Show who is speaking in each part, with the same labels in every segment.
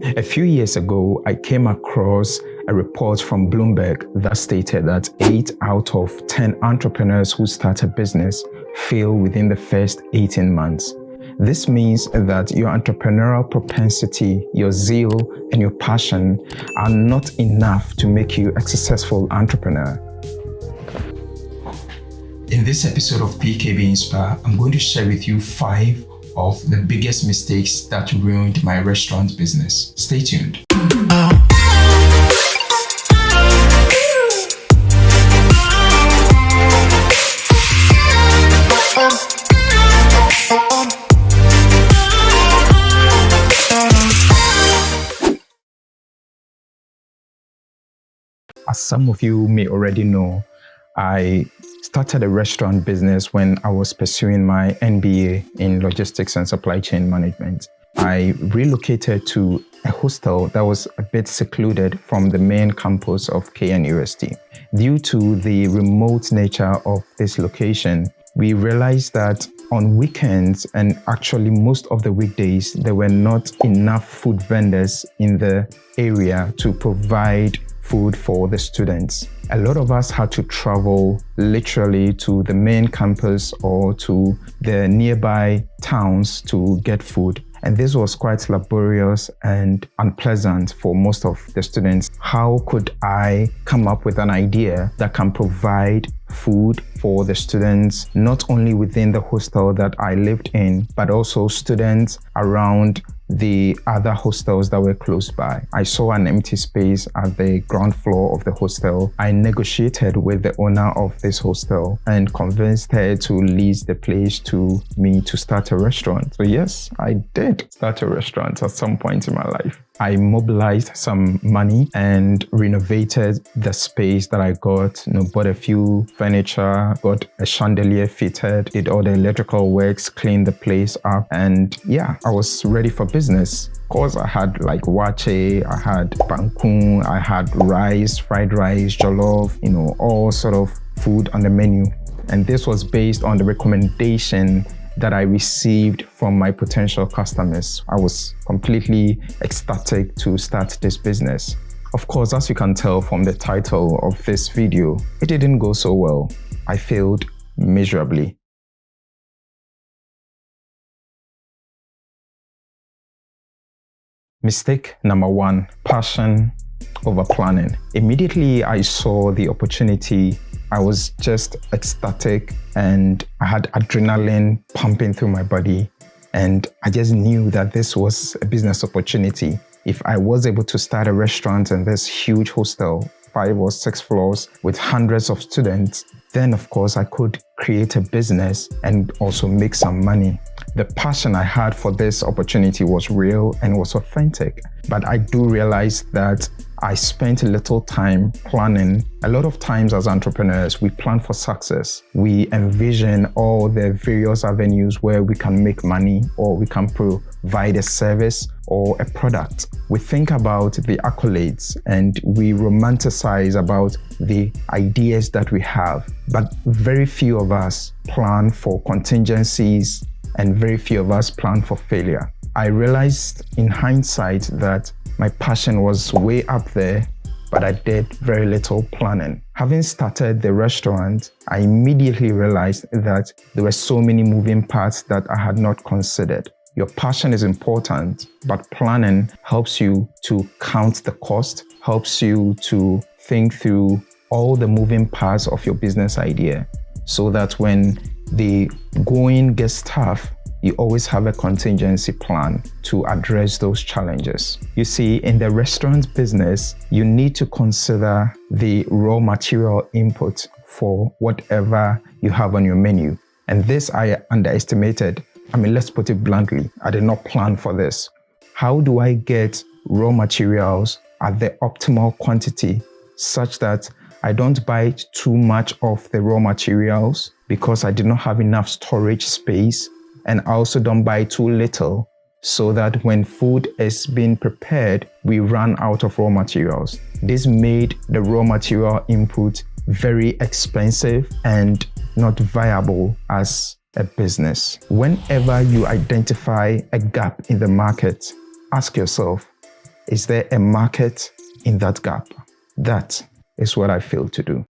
Speaker 1: A few years ago, I came across a report from Bloomberg that stated that 8 out of 10 entrepreneurs who start a business fail within the first 18 months. This means that your entrepreneurial propensity, your zeal, and your passion are not enough to make you a successful entrepreneur. In this episode of PKBinspire, I'm going to share with you 5 of the biggest mistakes that ruined my restaurant business. Stay tuned. As some of you may already know, I started a restaurant business when I was pursuing my MBA in logistics and supply chain management. I relocated to a hostel that was a bit secluded from the main campus of KNUST. Due to the remote nature of this location, we realized that on weekends and actually most of the weekdays, there were not enough food vendors in the area to provide food for the students. A lot of us had to travel literally to the main campus or to the nearby towns to get food. And this was quite laborious and unpleasant for most of the students. How could I come up with an idea that can provide food for the students, not only within the hostel that I lived in, but also students around the other hostels that were close by? I saw an empty space at the ground floor of the hostel. I negotiated with the owner of this hostel and convinced her to lease the place to me to start a restaurant. So yes, I did start a restaurant at some point in my life. I mobilized some money and renovated the space that I got, bought a few furniture, got a chandelier fitted, did all the electrical works, cleaned the place up, and yeah, I was ready for business. Of course, I had like wache, I had bangkun, I had rice, fried rice, jollof, all sort of food on the menu. And this was based on the recommendation that I received from my potential customers. I was completely ecstatic to start this business. Of course, as you can tell from the title of this video, it didn't go so well. I failed miserably. Mistake number 1, passion over planning. Immediately I saw the opportunity, I was just ecstatic and I had adrenaline pumping through my body. And I just knew that this was a business opportunity. If I was able to start a restaurant in this huge hostel, 5 or 6 floors with hundreds of students, then of course I could create a business and also make some money. The passion I had for this opportunity was real and was authentic. But I do realize that I spent a little time planning. A lot of times as entrepreneurs, we plan for success. We envision all the various avenues where we can make money or we can provide a service or a product. We think about the accolades and we romanticize about the ideas that we have, but very few of us plan for contingencies and very few of us plan for failure. I realized in hindsight that my passion was way up there, but I did very little planning. Having started the restaurant, I immediately realized that there were so many moving parts that I had not considered. Your passion is important, but planning helps you to count the cost, helps you to think through all the moving parts of your business idea, so that when the going gets tough, you always have a contingency plan to address those challenges. You see, in the restaurant business, you need to consider the raw material input for whatever you have on your menu. And this I underestimated. Let's put it bluntly, I did not plan for this. How do I get raw materials at the optimal quantity such that I don't buy too much of the raw materials because I did not have enough storage space, and I also don't buy too little so that when food is being prepared, we run out of raw materials. This made the raw material input very expensive and not viable as a business. Whenever you identify a gap in the market, ask yourself, Is there a market in that gap? That is what I failed to do.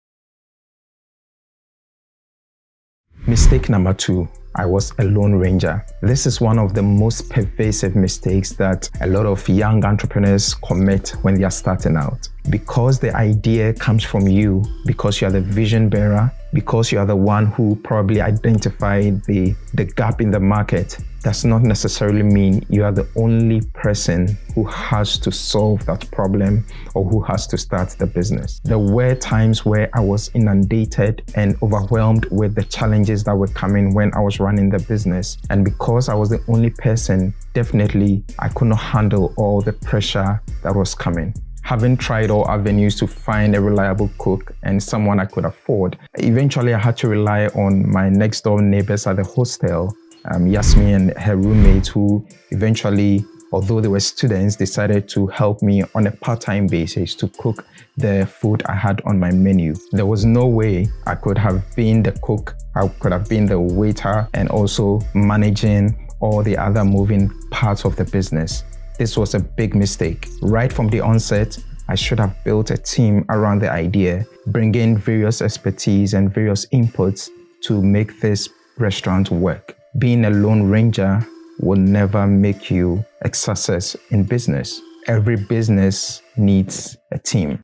Speaker 1: Mistake number 2, I was a lone ranger. This is one of the most pervasive mistakes that a lot of young entrepreneurs commit when they are starting out. Because the idea comes from you, because you are the vision bearer, because you are the one who probably identified the gap in the market, does not necessarily mean you are the only person who has to solve that problem or who has to start the business. There were times where I was inundated and overwhelmed with the challenges that were coming when I was running the business. And because I was the only person, definitely I could not handle all the pressure that was coming. Having tried all avenues to find a reliable cook and someone I could afford, eventually I had to rely on my next door neighbors at the hostel, Yasmin and her roommates, who eventually, although they were students, decided to help me on a part-time basis to cook the food I had on my menu. There was no way I could have been the cook, I could have been the waiter, and also managing all the other moving parts of the business. This was a big mistake. Right from the onset, I should have built a team around the idea, bringing various expertise and various inputs to make this restaurant work. Being a lone ranger will never make you a success in business. Every business needs a team.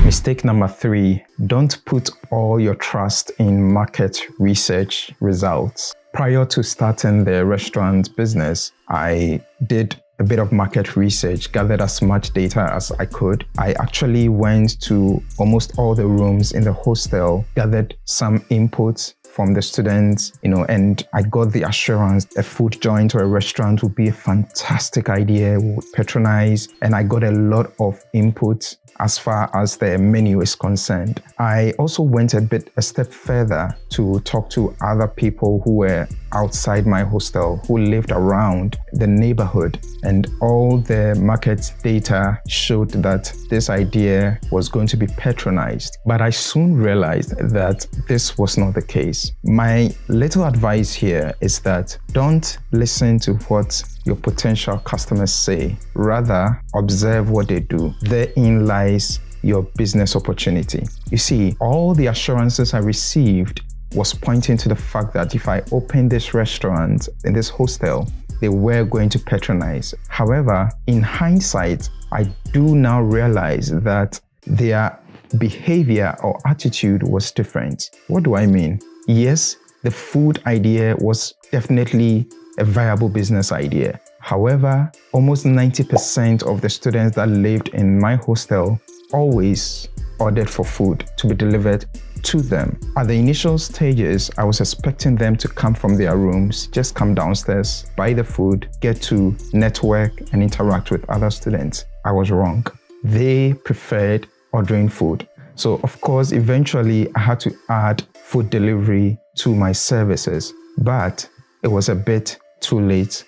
Speaker 1: Mistake number 3, don't put all your trust in market research results. Prior to starting the restaurant business, I did a bit of market research, gathered as much data as I could. I actually went to almost all the rooms in the hostel, gathered some inputs from the students, and I got the assurance a food joint or a restaurant would be a fantastic idea, we would patronize, and I got a lot of input as far as the menu is concerned. I also went a step further to talk to other people who were outside my hostel, who lived around the neighborhood, and all the market data showed that this idea was going to be patronized. But I soon realized that this was not the case. My little advice here is that don't listen to what your potential customers say. Rather, observe what they do. Therein lies your business opportunity. You see, all the assurances I received was pointing to the fact that if I opened this restaurant in this hostel, they were going to patronize. However, in hindsight, I do now realize that their behavior or attitude was different. What do I mean? Yes, the food idea was definitely a viable business idea. However, almost 90% of the students that lived in my hostel always ordered for food to be delivered to them. At the initial stages, I was expecting them to come from their rooms, just come downstairs, buy the food, get to network and interact with other students. I was wrong. They preferred ordering food. So of course, eventually I had to add food delivery to my services, but it was a bit too late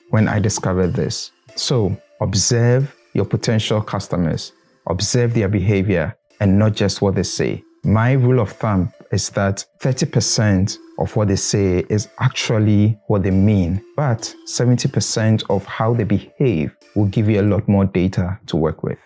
Speaker 1: when I discovered this. So observe your potential customers, observe their behavior, and not just what they say. My rule of thumb is that 30% of what they say is actually what they mean, but 70% of how they behave will give you a lot more data to work with.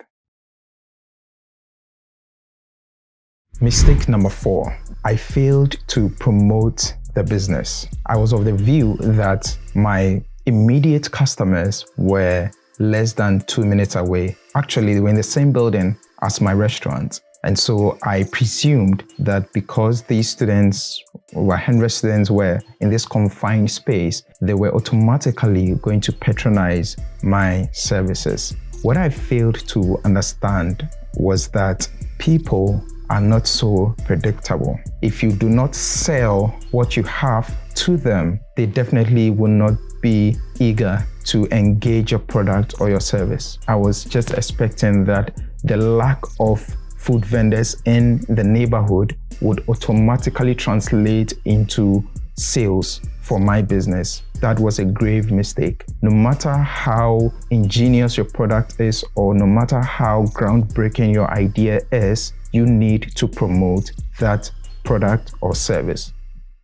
Speaker 1: Mistake number 4, I failed to promote the business. I was of the view that my immediate customers were less than 2 minutes away. Actually, they were in the same building as my restaurant. And so I presumed that because these students, 100 students, were in this confined space, they were automatically going to patronize my services. What I failed to understand was that people are not so predictable. If you do not sell what you have to them, they definitely will not be eager to engage your product or your service. I was just expecting that the lack of food vendors in the neighborhood would automatically translate into sales for my business. That was a grave mistake. No matter how ingenious your product is, or no matter how groundbreaking your idea is, you need to promote that product or service.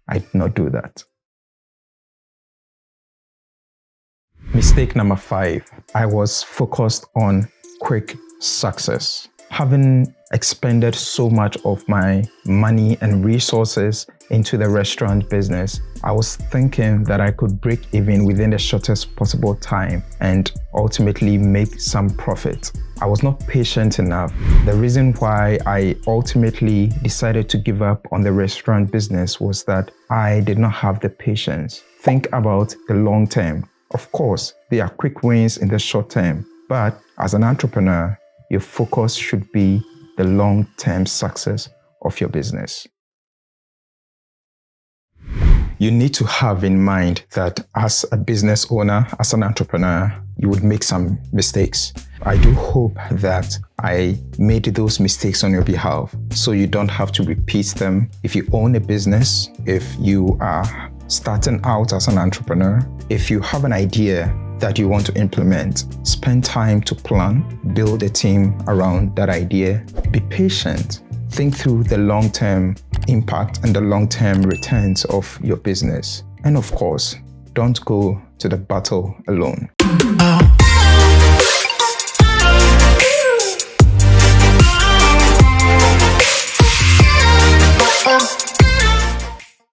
Speaker 1: I did not do that. Mistake number 5, I was focused on quick success. Having expended so much of my money and resources into the restaurant business, I was thinking that I could break even within the shortest possible time and ultimately make some profit. I was not patient enough. The reason why I ultimately decided to give up on the restaurant business was that I did not have the patience. Think about the long term. Of course, there are quick wins in the short term, but as an entrepreneur, your focus should be the long-term success of your business. You need to have in mind that as a business owner, as an entrepreneur, you would make some mistakes. I do hope that I made those mistakes on your behalf so you don't have to repeat them. If you own a business, if you are starting out as an entrepreneur, if you have an idea that you want to implement, spend time to plan, build a team around that idea, be patient, think through the long-term impact and the long-term returns of your business. And of course, don't go to the battle alone.